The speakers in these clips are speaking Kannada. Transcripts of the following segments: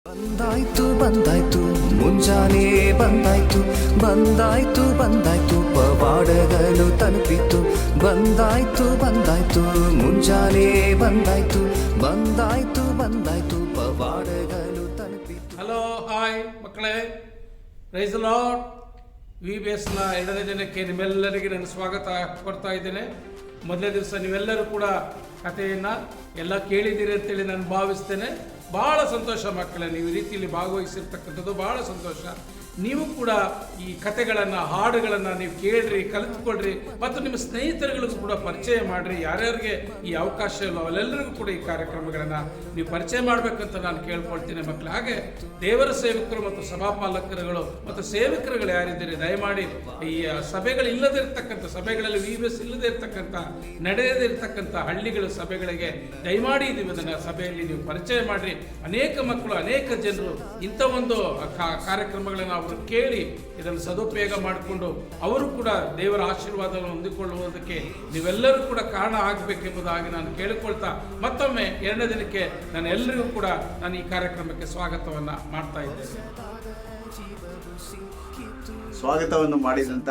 ಬಂದಾಯ್ತು ಬಂದಾಯ್ತು ಮುಂಜಾನೆ ಬಂದಾಯ್ತು ಬಂದಾಯ್ತು ಬಂದಾಯ್ತು ಪವಾಡಗಳು ತಲುಪಿತು ಬಂದಾಯ್ತು ಬಂದಾಯ್ತು ಮುಂಜಾನೆ ಬಂದಾಯ್ತು ಬಂದಾಯ್ತು ಬಂದಾಯ್ತು ಪವಾಡಗಳು ತಲುಪಿತು. ಹಲೋ ಹಾಯ್ ಮಕ್ಕಳೇ, ಪ್ರೈಸ್ ದಿ ಲಾರ್ಡ್. VBSನ 2ನೇ ದಿನಕ್ಕೆ ನಿಮ್ಮೆಲ್ಲರಿಗೆ ನಾನು ಸ್ವಾಗತ ಕೊಡ್ತಾ ಇದ್ದೇನೆ. ಮೊದಲನೇ ದಿವಸ ನೀವೆಲ್ಲರೂ ಕೂಡ ಕಥೆಯನ್ನು ಎಲ್ಲ ಕೇಳಿದ್ದೀರಿ ಅಂತೇಳಿ ನಾನು ಭಾವಿಸ್ತೇನೆ. ಭಾಳ ಸಂತೋಷ ಮಕ್ಕಳೇ, ನೀವು ಈ ರೀತಿಯಲ್ಲಿ ಭಾಗವಹಿಸಿರ್ತಕ್ಕಂಥದ್ದು ಭಾಳ ಸಂತೋಷ. ನೀವು ಕೂಡ ಈ ಕಥೆಗಳನ್ನು ಹಾಡುಗಳನ್ನು ನೀವು ಕೇಳ್ರಿ, ಕಲಿತ್ಕೊಳ್ರಿ ಮತ್ತು ನಿಮ್ಮ ಸ್ನೇಹಿತರುಗಳಿಗೂ ಕೂಡ ಪರಿಚಯ ಮಾಡಿರಿ. ಯಾರ್ಯಾರಿಗೆ ಈ ಅವಕಾಶ ಇಲ್ಲ ಅವರೆಲ್ಲರಿಗೂ ಕೂಡ ಈ ಕಾರ್ಯಕ್ರಮಗಳನ್ನು ನೀವು ಪರಿಚಯ ಮಾಡಬೇಕಂತ ನಾನು ಕೇಳ್ಕೊಳ್ತೀನಿ ಮಕ್ಕಳು. ಹಾಗೆ ದೇವರ ಸೇವಕರು ಮತ್ತು ಸಭಾಪಾಲಕರುಗಳು ಮತ್ತು ಸೇವಕರುಗಳು ಯಾರಿದ್ದೀರಿ, ದಯಮಾಡಿ ಈ ಸಭೆಗಳಿಲ್ಲದಿರ್ತಕ್ಕಂಥ ಸಭೆಗಳಲ್ಲಿ VBS ಇಲ್ಲದೆ ಇರ್ತಕ್ಕಂಥ ನಡೆಯದೇ ಇರ್ತಕ್ಕಂಥ ಹಳ್ಳಿಗಳ ಸಭೆಗಳಿಗೆ ದಯಮಾಡಿ ನೀವು ಇದನ್ನು ಸಭೆಯಲ್ಲಿ ನೀವು ಪರಿಚಯ ಮಾಡಿರಿ. ಅನೇಕ ಮಕ್ಕಳು ಅನೇಕ ಜನರು ಇಂಥ ಒಂದು ಕಾರ್ಯಕ್ರಮಗಳನ್ನು ಅವರು ಕೇಳಿ ಇದನ್ನು ಸದುಪಯೋಗ ಮಾಡಿಕೊಂಡು ಅವರು ಕೂಡ ದೇವರ ಆಶೀರ್ವಾದವನ್ನು ಹೊಂದಿಕೊಳ್ಳುವುದಕ್ಕೆ ನೀವೆಲ್ಲರೂ ಕೂಡ ಕಾರಣ ಆಗಬೇಕೆಂಬುದಾಗಿ ನಾನು ಕೇಳಿಕೊಳ್ತಾ ಮತ್ತೊಮ್ಮೆ 2ನೇ ದಿನಕ್ಕೆ ನಾನು ಎಲ್ಲರಿಗೂ ಕೂಡ ನಾನು ಈ ಕಾರ್ಯಕ್ರಮಕ್ಕೆ ಸ್ವಾಗತವನ್ನು ಮಾಡ್ತಾ ಇದ್ದೇನೆ. ಸ್ವಾಗತವನ್ನು ಮಾಡಿದಂಥ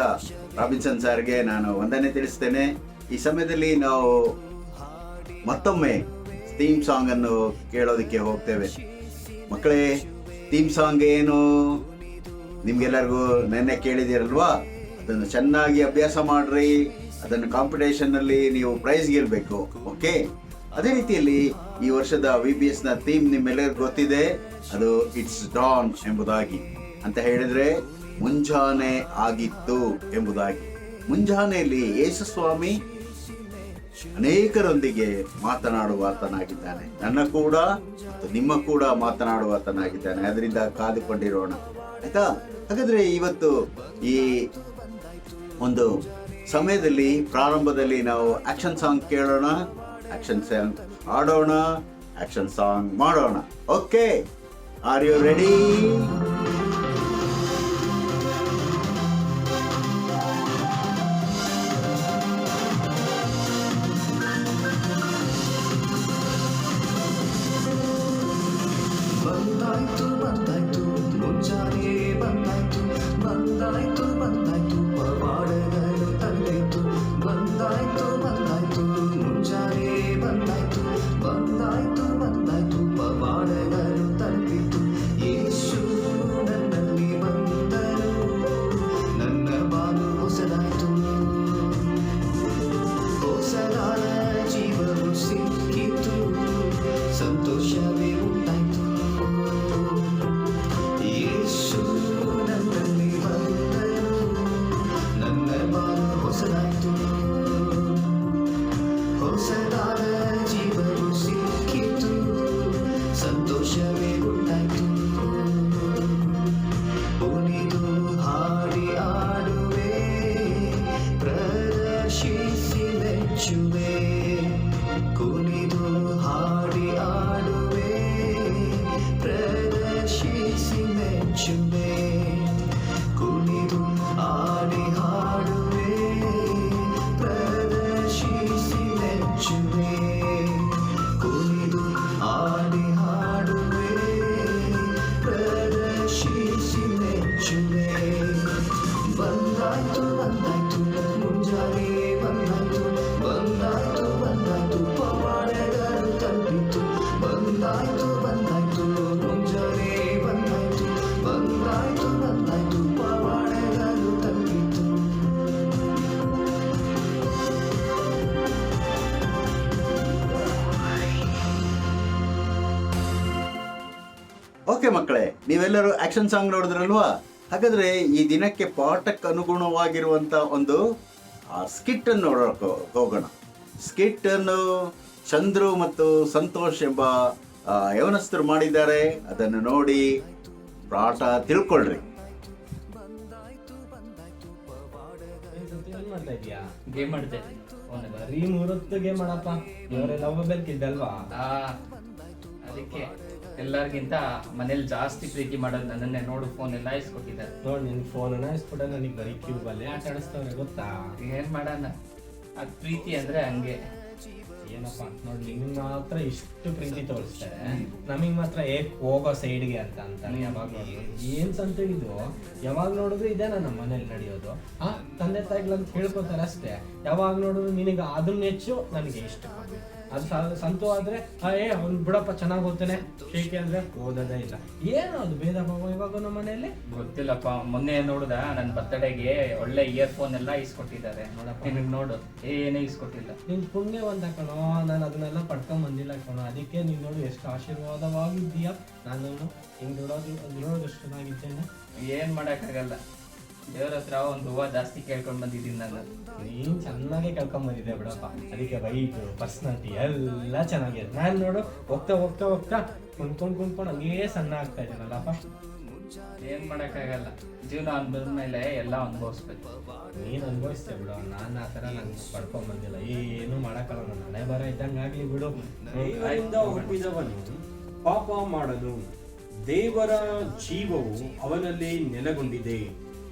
ರಾಬಿನ್ಸನ್ ಸರ್ಗೆ ನಾನು ವಂದನೆ ತಿಳಿಸ್ತೇನೆ. ಈ ಸಮಯದಲ್ಲಿ ನಾವು ಮತ್ತೊಮ್ಮೆ ಥೀಮ್ ಸಾಂಗ್ ಅನ್ನು ಕೇಳೋದಕ್ಕೆ ಹೋಗ್ತೇವೆ. ಮಕ್ಕಳೇ, ಥೀಮ್ ಸಾಂಗ್ ಏನು ನಿಮ್ಗೆಲ್ಲರಿಗೂ ನೆನ್ನೆ ಕೇಳಿದಿರಲ್ವಾ? ಅದನ್ನು ಚೆನ್ನಾಗಿ ಅಭ್ಯಾಸ ಮಾಡ್ರಿ. ಅದನ್ನು ಕಾಂಪಿಟೇಷನ್ನಲ್ಲಿ ನೀವು ಪ್ರೈಸ್ ಗೆಲ್ಲಬೇಕು. ಓಕೆ, ಅದೇ ರೀತಿಯಲ್ಲಿ ಈ ವರ್ಷದ VBSನ ಥೀಮ್ ನಿಮ್ಮೆಲ್ಲರಿಗೂ ಗೊತ್ತಿದೆ. ಅದು ಇಟ್ಸ್ ಡಾನ್ ಎಂಬುದಾಗಿ ಅಂತ ಹೇಳಿದ್ರೆ ಮುಂಜಾನೆ ಆಗಿತ್ತು ಎಂಬುದಾಗಿ. ಮುಂಜಾನೆಯಲ್ಲಿ ಯೇಸು ಸ್ವಾಮಿ ಅನೇಕರೊಂದಿಗೆ ಮಾತನಾಡುವಾತನಾಗಿದ್ದಾನೆ. ನನ್ನ ಕೂಡ ಮತ್ತು ನಿಮ್ಮ ಕೂಡ ಮಾತನಾಡುವಾತನಾಗಿದ್ದಾನೆ. ಅದರಿಂದ ಕಾದುಕೊಂಡಿರೋಣ, ಆಯ್ತಾ? ಹಾಗಾದ್ರೆ ಇವತ್ತು ಈ ಒಂದು ಸಮಯದಲ್ಲಿ ಪ್ರಾರಂಭದಲ್ಲಿ ನಾವು ಆಕ್ಷನ್ ಸಾಂಗ್ ಕೇಳೋಣ, ಆಕ್ಷನ್ ಸಾಂಗ್ ಆಡೋಣ, ಆಕ್ಷನ್ ಸಾಂಗ್ ಮಾಡೋಣ. Okay, are you ready? ಬಂದಾಯ್ತು ಬಂದಾಯ್ತು ಮುಂಜಾನೆ ಬಂದಾಯ್ತು ಬಂದಾಯ್ತು ಬಂದಾಯ್ತು ಪವಾಡಗಳು ತಲುಪಿತು ಬಂದಾಯ್ತು ಬಂದಾಯ್ತು ಮುಂಜಾನೆ ಬಂದಾಯ್ತು ಬಂದಾಯ್ತು ಬಂದಾಯ್ತು ಪವಾಡಗಳು ತಲುಪಿತು. ಯೇಸು ನನ್ನಲ್ಲಿ ಬಂದರು, ನನ್ನ ಬಾಳು ಹೊಸದಾಯ್ತು, ಹೊಸದಾದ ಜೀವವು ಸಿಕ್ಕಿತು, ಸಂತೋಷವೇ ಉಂಟಾಯ್ತು. ಯೇಸು ನನ್ನಲ್ಲಿ ಬಂದರು, ನನ್ನ ಬಾಳು ಹೊಸದಾಯ್ತು, ಹೊಸದಾದ ಜೀವವು ಸಿಕ್ಕಿತು, ಸಂತೋಷವೇ ಉಂಟಾಯ್ತು. ಕುಣಿದು ಹಾಡಿ ಆಡುವೆ, ಪ್ರದರ್ಶಿಸಿ ಮೆಚ್ಚುವೆ. ಕುಣಿದು ಹಾಡಿ ಆಡುವೆ, ಪ್ರದರ್ಶಿಸಿ ಮೆಚ್ಚುವೆ. ಕುಣಿದು ಆಡಿ ಹಾಡುವೆ, ಪ್ರದರ್ಶಿಸಿ ಮೆಚ್ಚುವೆ. ಕುಣಿದು ಆಡಿ ಹಾಡುವೆ, ಪ್ರದರ್ಶಿಸಿ ಮೆಚ್ಚುವೆ. ಬಂದಾಯ್ತು ಬಂದಾಯ್ತು ಮುಂಜಾನೆ ಬಂದಾಯ್ತು ಬಂದಾಯ್ತು ಬಂದಾಯ್ತು ಪವಾಡಗಳು ತಲುಪಿತು ಬಂದಾಯ್ತು ಬಂದಾಯ್ತು ಮುಂಜಾನೆ ಬಂದಾಯ್ತು ಬಂದಾಯ್ತು ಬಂದಾಯ್ತು ಪವಾಡಗಳು ತಲುಪಿತು. ಓಕೆ ಮಕ್ಕಳೇ, ನೀವೆಲ್ಲರೂ ಆಕ್ಷನ್ ಸಾಂಗ್ ನೋಡಿದ್ರಲ್ವಾ? ಹಾಗಾದ್ರೆ ಈ ದಿನಕ್ಕೆ ಪಾಠಕ್ಕೆ ಅನುಗುಣವಾಗಿರುವಂತ ಒಂದು ಸ್ಕಿಟ್ ಅನ್ನು ನೋಡೋಕೆ ಹೋಗೋಣ. ಸ್ಕಿಟ್ ಅನ್ನು ಚಂದ್ರು ಮತ್ತು ಸಂತೋಷ್ ಎಂಬ ಯವನಸ್ಥರು ಮಾಡಿದ್ದಾರೆ. ಅದನ್ನು ನೋಡಿ ಪಾಠ ತಿಳ್ಕೊಳ್ರಿ. ಗೇಮ್ ಮಾಡ್ತೆ ಬರೀ 3 ಗೇಮ್ ಮಾಡಪ್ಪ. ಇವರೆಲ್ಲ ಹೋಗ್ಬೇಕಿದ್ದಲ್ವಾ? ಅದಕ್ಕೆ ಎಲ್ಲರಿಗಿಂತ ಮನೇಲಿ ಜಾಸ್ತಿ ಪ್ರೀತಿ ಮಾಡೋದು ನನ್ನನ್ನೇ. ನೋಡು, ಫೋನ್ ಎಲ್ಲ ಇಸ್ಕೊಟ್ಟಿದ್ದಾರೆ. ನೋಡಿ, ನಿನ್ ಫೋನ್ ಇಸ್ಬಿಟ್ಟ ನನಗೆ ಬರೀ ಕ್ಯೂಬಲ್ಲೇ ಆಟ ಆಡಿಸ್ತವ್ರೆ, ಗೊತ್ತಾ? ಏನ್ ಮಾಡೋಣ, ಅದು ಪ್ರೀತಿ ಅಂದ್ರೆ ಹಂಗೆ. ಏನಪ್ಪ ನೋಡಿ, ನಿಮ್ಗೆ ಮಾತ್ರ ಇಷ್ಟು ಪ್ರೀತಿ ತೋರಿಸ್ತಾರೆ, ನಮಗ್ ಮಾತ್ರ ಹೋಗೋ ಸೈಡ್ಗೆ ಅಂತ ಅಂತಾನೆ. ಯಾವಾಗ ನೋಡಿದ್ರು ಏನ್ ಸಂತೆಗಿದು, ಯಾವಾಗ ನೋಡಿದ್ರು ಇದೇ ನಮ್ಮ ಮನೇಲಿ ನಡೆಯೋದು. ತಂದೆ ತಾಯಿಗಳಂತ ಹೇಳ್ಕೊತಾರೆ ಅಷ್ಟೇ. ಯಾವಾಗ ನೋಡಿದ್ರು ನಿನಗೆ ಅದನ್ನ ಹೆಚ್ಚು ನನಗೆ ಇಷ್ಟ, ಅದು ಸಂತು ಆದ್ರೆ ಅವ್ನು ಬಿಡಪ್ಪ ಚೆನ್ನಾಗಿ ಓದ್ತಾನೆ, ಶೇಖಿ ಅಂದ್ರೆ ಓದೋದೇ ಇಲ್ಲ. ಏನು ಅದು ಭೇದ ಭಾವ ಇವಾಗ ನಮ್ಮ ಮನೆಯಲ್ಲಿ ಗೊತ್ತಿಲ್ಲಪ್ಪ. ಮೊನ್ನೆ ನೋಡುದ ನನ್ನ ಬರ್ತಡೆಗೆ ಒಳ್ಳೆ ಇಯರ್ಫೋನ್ ಎಲ್ಲ ಇಸ್ಕೊಟ್ಟಿದ್ದಾರೆ. ನಿನಗೆ ನೋಡು ಏನೇ ಇಸ್ಕೊಟ್ಟಿಲ್ಲ. ನಿನ್ ಪುಣ್ಯ ಒಂದ ಕಣೋ, ನಾನು ಅದನ್ನೆಲ್ಲ ಪಡ್ಕೊಂಡ್ ಬಂದಿಲ್ಲ ಕಣೋ. ಅದಕ್ಕೆ ನೀನ್ ನೋಡು ಎಷ್ಟು ಆಶೀರ್ವಾದವಾಗಿದ್ದೀಯ. ನಾನು ಹಿಂಗ್ ದುಡೋದಷ್ಟು ಚೆನ್ನಾಗಿದ್ದೇನೆ. ಏನ್ ಮಾಡಕ್ಕಾಗಲ್ಲ, ದೇವ್ರ ಹತ್ರ ಒಂದು ಹೂವ ಜಾಸ್ತಿ ಕೇಳ್ಕೊಂಡ್ ಬಂದಿದ್ದೀನಿ ನಾನು. ನೀನ್ ಚೆನ್ನಾಗಿ ಕೇಳ್ಕೊಂಡ್ ಬಂದಿದ್ದೆ ಬಿಡಪ್ಪ. ಅದಕ್ಕೆ ವೈಟು ಪರ್ಸನಾಲಿಟಿ ಎಲ್ಲ ಚೆನ್ನಾಗಿದೆ. ನಾನು ನೋಡು ಹೋಗ್ತಾ ಹೋಗ್ತಾ ಹೋಗ್ತಾ ಕುಣ್ಕೊಂಡು ಹಂಗೇ ಸಣ್ಣ ಆಗ್ತಾ ಇದ್ದೀನಲ್ಲಪ್ಪ. ಏನ್ ಮಾಡಕ್ಕಾಗಲ್ಲ, ಜೀವನ ಅಂದ್ಮೇಲೆ ಎಲ್ಲ ಅನುಭವಿಸ್ಬೇಕು. ನೀನ್ ಅನುಭವಿಸ್ತೇ ಬಿಡು, ನಾನು ಆ ಥರ ನಾನು ಪಡ್ಕೊಂಡ್ ಬಂದಿಲ್ಲ. ಏನು ಮಾಡಕ್ಕಲ್ಲ, ನನ್ನ ಹಣೆ ಬರ ಇದ್ದಂಗಾಗ್ಲಿ ಬಿಡು. ದೇವರಿಂದ ಹುಟ್ಟಿದವನು ಪಾಪ ಮಾಡನು, ದೇವರ ಜೀವವು ಅವನಲ್ಲಿ ನೆಲೆಗೊಂಡಿದೆ.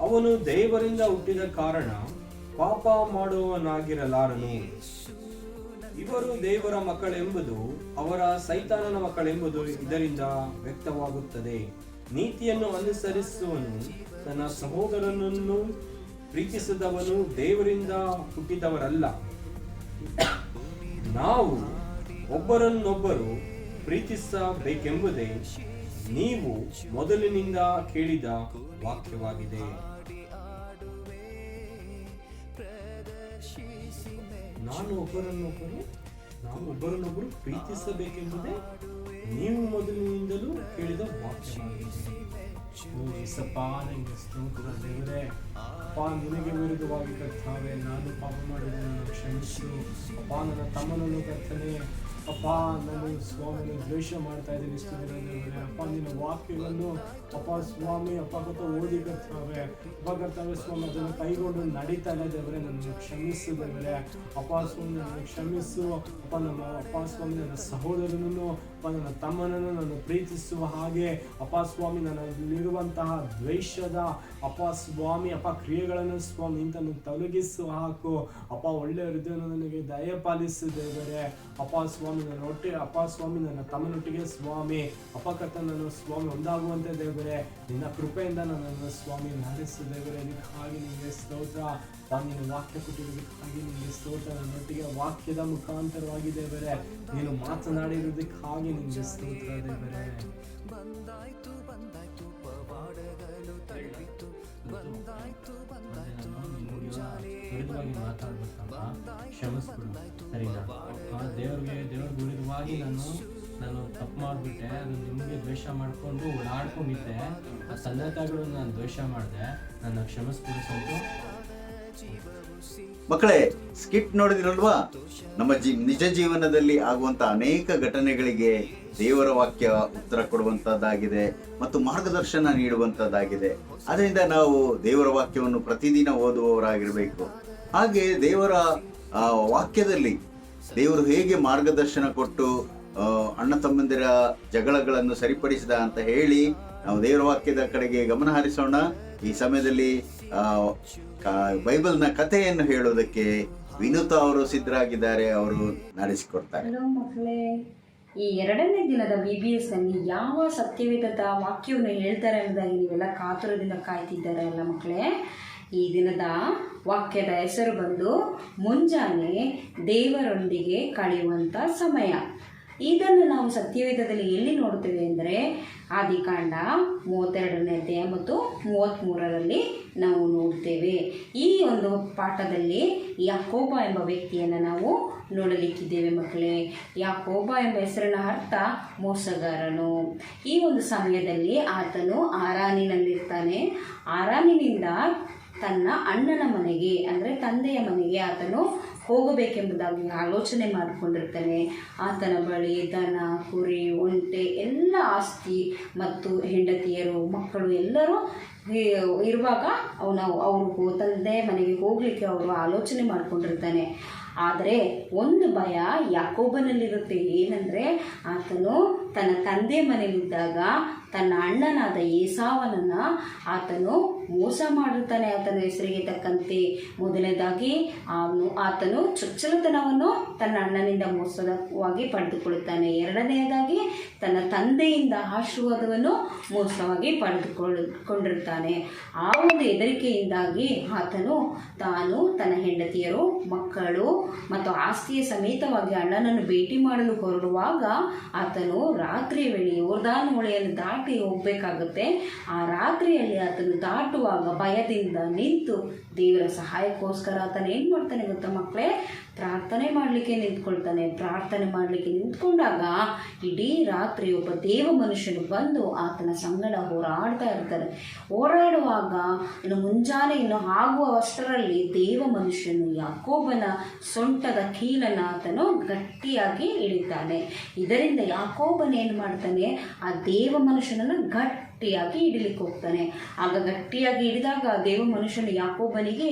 ಅವನು ದೇವರಿಂದ ಹುಟ್ಟಿದ ಕಾರಣ ಪಾಪ ಮಾಡುವವನಾಗಿರಲಾರನು. ಇವರು ದೇವರ ಮಕ್ಕಳೆಂಬುದು, ಅವರ ಸೈತಾನನ ಮಕ್ಕಳೆಂಬುದು ಇದರಿಂದ ವ್ಯಕ್ತವಾಗುತ್ತದೆ. ನೀತಿಯನ್ನು ಅನುಸರಿಸುವನು ತನ್ನ ಸಹೋದರನನ್ನು ಪ್ರೀತಿಸದವನು ದೇವರಿಂದ ಹುಟ್ಟಿದವರಲ್ಲ. ನಾವು ಒಬ್ಬರನ್ನೊಬ್ಬರು ಪ್ರೀತಿಸಬೇಕೆಂಬುದೇ ನೀವು ಮೊದಲಿನಿಂದ ಕೇಳಿದ ವಾಕ್ಯವಾಗಿದೆ. ನಾವು ಒಬ್ಬರನ್ನೊಬ್ಬರು ಪ್ರೀತಿಸಬೇಕೆಂಬುದೇ ನೀವು ಮೊದಲಿನಿಂದಲೂ ಕೇಳಿದ ವಾಕ್ಯವಾಗಿದೆ. ದೇವರೇ, ಅಪ್ಪ ನಿನಗೆ ವಿರುದ್ಧವಾಗಿ ಕರ್ತಾವೆ ನಾನು ಪಾಪ ಮಾಡಿದ್ದನ್ನು ಕ್ಷಮಿಸು. ಅಪ್ಪ ನನ್ನ ತಮ್ಮನನ್ನು ಕರ್ತನೆ, ಅಪ್ಪ ನಾನು ಸ್ವಾಮಿನ ದ್ವೇಷ ಮಾಡ್ತಾ ಇದ್ದೀನಿ ಇಷ್ಟು ದಿನ ದೇವರೇ. ಅಪ್ಪ ನಿನ್ನ ವಾಕ್ಯವನ್ನು ಅಪ್ಪ ಸ್ವಾಮಿ ಅಪ್ಪ ಗೊತ್ತ ಓದಿ ಕರ್ತಾವೆ, ಅಪ್ಪ ಕರ್ತಾವೆ ಸ್ವಾಮಿ ಅದನ್ನು ಕೈಗೊಂಡು ನಡೀತಾ ಇಲ್ಲ ದೇವರೇ, ನನ್ನನ್ನು ಕ್ಷಮಿಸು ದೇವರೇ. ಅಪ್ಪ ಸ್ವಾಮಿ ನನ್ನ ಕ್ಷಮಿಸು. ಅಪ್ಪ ನಮ್ಮ ಅಪ್ಪ ಸ್ವಾಮಿ ನನ್ನ ಸಹೋದರನನ್ನು ಅಪ್ಪ ನನ್ನ ತಮ್ಮನನ್ನು ನಾನು ಪ್ರೀತಿಸುವ ಹಾಗೆ ಅಪ್ಪ ಸ್ವಾಮಿ ನನ್ನಲ್ಲಿರುವಂತಹ ದ್ವೇಷದ ಅಪ್ಪ ಸ್ವಾಮಿ ಅಪ್ಪ ಕ್ರಿಯೆಗಳನ್ನು ಸ್ವಾಮಿ ಇಂತನ್ನು ತೊಲಗಿಸು ಹಾಕು. ಅಪ್ಪ ಒಳ್ಳೆಯ ಹೃದಯವನ್ನು ನನಗೆ ದಯಪಾಲಿಸು ದೇವರೇ. ಅಪ್ಪ ಸ್ವಾಮಿ ನನ್ನ ಒಟ್ಟಿಗೆ ಅಪ್ಪ ಸ್ವಾಮಿ ನನ್ನ ತಮ್ಮನೊಟ್ಟಿಗೆ ಸ್ವಾಮಿ ಅಪ್ಪ ಕರ್ತ ನಾನು ಸ್ವಾಮಿ ಒಂದಾಗುವಂತೆ ದೇವರೇ, ನಿನ್ನ ಕೃಪೆಯಿಂದ ನನ್ನನ್ನು ಸ್ವಾಮಿ ನಡೆಸು ದೇವರೇ. ಇದಕ್ಕಾಗಿ ನಿಮಗೆ ಸ್ತೋತ್ರ. ನಿನ್ನ ವಾಕ್ಯ ಕೊಟ್ಟಿರೋದಕ್ಕಾಗಿ ನಿಮಗೆ ಸ್ತೋತ್ರ. ನನ್ನೊಟ್ಟಿಗೆ ವಾಕ್ಯದ ಮುಖಾಂತರವಾಗಿ ದೇವರೇ ನೀನು ಮಾತನಾಡಿರೋದಕ್ಕಾಗಿ ನಿಮಗೆ ಸ್ತೋತ್ರ ದೇವರೇ. ಮಾತಾಡ್ಬೇಕಂತ ಕ್ಷಮಿಸ್ಬಿಡು ಸರಿನಾ? ದೇವ್ರ ವಿರುದ್ಧವಾಗಿ ನಾನು ತಪ್ಪು ಮಾಡಿಬಿಟ್ಟೆ. ಅದು ನಿಮಗೆ ದ್ವೇಷ ಮಾಡಿಕೊಂಡು ಓಡಾಡ್ಕೊಂಡಿದ್ದೆ. ಆ ತಂದೆ ತಾಯಿಗಳು ನಾನು ದ್ವೇಷ ಮಾಡಿದೆ, ನನ್ನ ಕ್ಷಮಿಸ್ಬಿಡು ಸ್ವಲ್ಪ. ಮಕ್ಕಳೇ, ಸ್ಕಿಟ್ ನೋಡಿದ್ರಲ್ವಾ? ನಮ್ಮ ನಿಜ ಜೀವನದಲ್ಲಿ ಆಗುವಂತ ಅನೇಕ ಘಟನೆಗಳಿಗೆ ದೇವರ ವಾಕ್ಯ ಉತ್ತರ ಕೊಡುವಂತದ್ದಾಗಿದೆ ಮತ್ತು ಮಾರ್ಗದರ್ಶನ ನೀಡುವಂತದ್ದಾಗಿದೆ. ಅದರಿಂದ ನಾವು ದೇವರ ವಾಕ್ಯವನ್ನು ಪ್ರತಿದಿನ ಓದುವವರಾಗಿರ್ಬೇಕು. ಹಾಗೆ ದೇವರ ವಾಕ್ಯದಲ್ಲಿ ದೇವರು ಹೇಗೆ ಮಾರ್ಗದರ್ಶನ ಕೊಟ್ಟು ಅಣ್ಣ ತಮ್ಮಂದಿರ ಜಗಳಗಳನ್ನು ಸರಿಪಡಿಸಿದ ಅಂತ ಹೇಳಿ ನಾವು ದೇವರ ವಾಕ್ಯದ ಕಡೆಗೆ ಗಮನ ಹರಿಸೋಣ. ಈ ಸಮಯದಲ್ಲಿ ಬೈಬಲ್ನ ಕಥೆಯನ್ನು ಹೇಳೋದಕ್ಕೆ ವಿನುತಾ ಅವರು ಸಿದ್ಧರಾಗಿದ್ದಾರೆ. ಅವರು ನಡೆಸಿಕೊಡ್ತಾರೆ. ಹಲೋ ಮಕ್ಕಳೇ, ಈ 2ನೇ ದಿನದ VBS ನಲ್ಲಿ ಯಾವ ಸತ್ಯವೇದದ ವಾಕ್ಯವನ್ನು ಹೇಳ್ತಾರೆ ಎಂಬುದಾಗಿ ನೀವೆಲ್ಲ ಕಾತುರದಿಂದ ಕಾಯ್ತಿದ್ದಾರೆ ಅಲ್ಲ ಮಕ್ಕಳೇ. ಈ ದಿನದ ವಾಕ್ಯದ ಹೆಸರು ಬಂದು ಮುಂಜಾನೆ ದೇವರೊಂದಿಗೆ ಕಳೆಯುವಂಥ ಸಮಯ. ಇದನ್ನು ನಾವು ಸತ್ಯವೇದದಲ್ಲಿ ಎಲ್ಲಿ ನೋಡ್ತೇವೆ ಅಂದರೆ ಆದಿಕಾಂಡ 32ನೇ ಅಧ್ಯಾಯ ಮತ್ತು 33ರಲ್ಲಿ ನಾವು ನೋಡ್ತೇವೆ. ಈ ಒಂದು ಪಾಠದಲ್ಲಿ ಯಾಕೋಬ ಎಂಬ ವ್ಯಕ್ತಿಯನ್ನು ನಾವು ನೋಡಲಿಕ್ಕಿದ್ದೇವೆ ಮಕ್ಕಳೇ. ಯಾಕೋಬ ಎಂಬ ಹೆಸರಿನ ಅರ್ಥ ಮೋಸಗಾರನು. ಈ ಒಂದು ಸಮಯದಲ್ಲಿ ಆತನು ಆರಾನಿನಲ್ಲಿರ್ತಾನೆ. ಆರಾನಿನಿಂದ ತನ್ನ ಅಣ್ಣನ ಮನೆಗೆ ಅಂದರೆ ತಂದೆಯ ಮನೆಗೆ ಆತನು ಹೋಗಬೇಕೆಂಬುದಾಗಿ ಆಲೋಚನೆ ಮಾಡಿಕೊಂಡಿರ್ತಾನೆ. ಆತನ ಬಳಿ ದನ, ಕುರಿ, ಒಂಟೆ ಎಲ್ಲ ಆಸ್ತಿ ಮತ್ತು ಹೆಂಡತಿಯರು, ಮಕ್ಕಳು ಎಲ್ಲರೂ ಇರುವಾಗ ಅವರು ತಂದೆ ಮನೆಗೆ ಹೋಗಲಿಕ್ಕೆ ಅವರು ಆಲೋಚನೆ ಮಾಡಿಕೊಂಡಿರ್ತಾನೆ. ಆದರೆ ಒಂದು ಭಯ ಯಾಕೋಬನಲ್ಲಿರುತ್ತೆ. ಏನಂದರೆ ಆತನು ತನ್ನ ತಂದೆ ಮನೆಯಲ್ಲಿದ್ದಾಗ ತನ್ನ ಅಣ್ಣನಾದ ಏಸಾವನನ್ನು ಆತನು ಮೋಸ ಮಾಡುತ್ತಾನೆ. ಆತನ ಹೆಸರಿಗೆ ತಕ್ಕಂತೆ ಮೊದಲನೇದಾಗಿ ಆತನು ಚೊಚ್ಚಲತನವನ್ನು ತನ್ನ ಅಣ್ಣನಿಂದ ಮೋಸವಾಗಿ ಪಡೆದುಕೊಳ್ಳುತ್ತಾನೆ. ಎರಡನೆಯದಾಗಿ ತನ್ನ ತಂದೆಯಿಂದ ಆಶೀರ್ವಾದವನ್ನು ಮೋಸವಾಗಿ ಪಡೆದುಕೊಂಡಿರುತ್ತಾನೆ. ಆ ಒಂದು ಹೆದರಿಕೆಯಿಂದಾಗಿ ಆತನು ತಾನು ತನ್ನ ಹೆಂಡತಿಯರು, ಮಕ್ಕಳು ಮತ್ತು ಆಸ್ತಿಯ ಸಮೇತವಾಗಿ ಅಣ್ಣನನ್ನು ಭೇಟಿ ಮಾಡಲು ಹೊರಡುವಾಗ ಆತನು ರಾತ್ರಿಯ ವೇಳೆ ಯೋರ್ದಾನ್ ಹೊಳೆಯನ್ನು ದಾಟಿ ಹೋಗಬೇಕಾಗುತ್ತೆ. ಆ ರಾತ್ರಿಯಲ್ಲಿ ಆತನು ದಾಟುವಾಗ ಭಯದಿಂದ ನಿಂತು ದೇವರ ಸಹಾಯಕ್ಕೋಸ್ಕರ ಆತನು ಏನು ಮಾಡ್ತಾನೆ ಗೊತ್ತಾ ಮಕ್ಕಳೇ? ಪ್ರಾರ್ಥನೆ ಮಾಡಲಿಕ್ಕೆ ನಿಂತ್ಕೊಳ್ತಾನೆ. ಪ್ರಾರ್ಥನೆ ಮಾಡಲಿಕ್ಕೆ ನಿಂತ್ಕೊಂಡಾಗ ಇಡೀ ರಾತ್ರಿ ಒಬ್ಬ ದೇವ ಮನುಷ್ಯನು ಬಂದು ಆತನ ಸಂಗಡ ಹೋರಾಡ್ತಾ ಇರ್ತಾರೆ. ಹೋರಾಡುವಾಗ ಇನ್ನು ಮುಂಜಾನೆ ಇನ್ನು ಆಗುವಷ್ಟರಲ್ಲಿ ದೇವ ಮನುಷ್ಯನು ಯಾಕೋಬನ ಸೊಂಟದ ಕೀಲನ್ನು ಆತನು ಗಟ್ಟಿಯಾಗಿ ಹಿಡಿತಾನೆ. ಇದರಿಂದ ಯಾಕೋಬನ ಏನು ಮಾಡ್ತಾನೆ? ಆ ದೇವ ಮನುಷ್ಯನನ್ನು ಗಟ್ಟಿಯಾಗಿ ಹಿಡಿಲಿಕ್ಕೆ ಹೋಗ್ತಾನೆ. ಆಗ ಗಟ್ಟಿಯಾಗಿ ಹಿಡಿದಾಗ ದೇವ ಮನುಷ್ಯನು ಯಾಕೋಬನಿಗೆ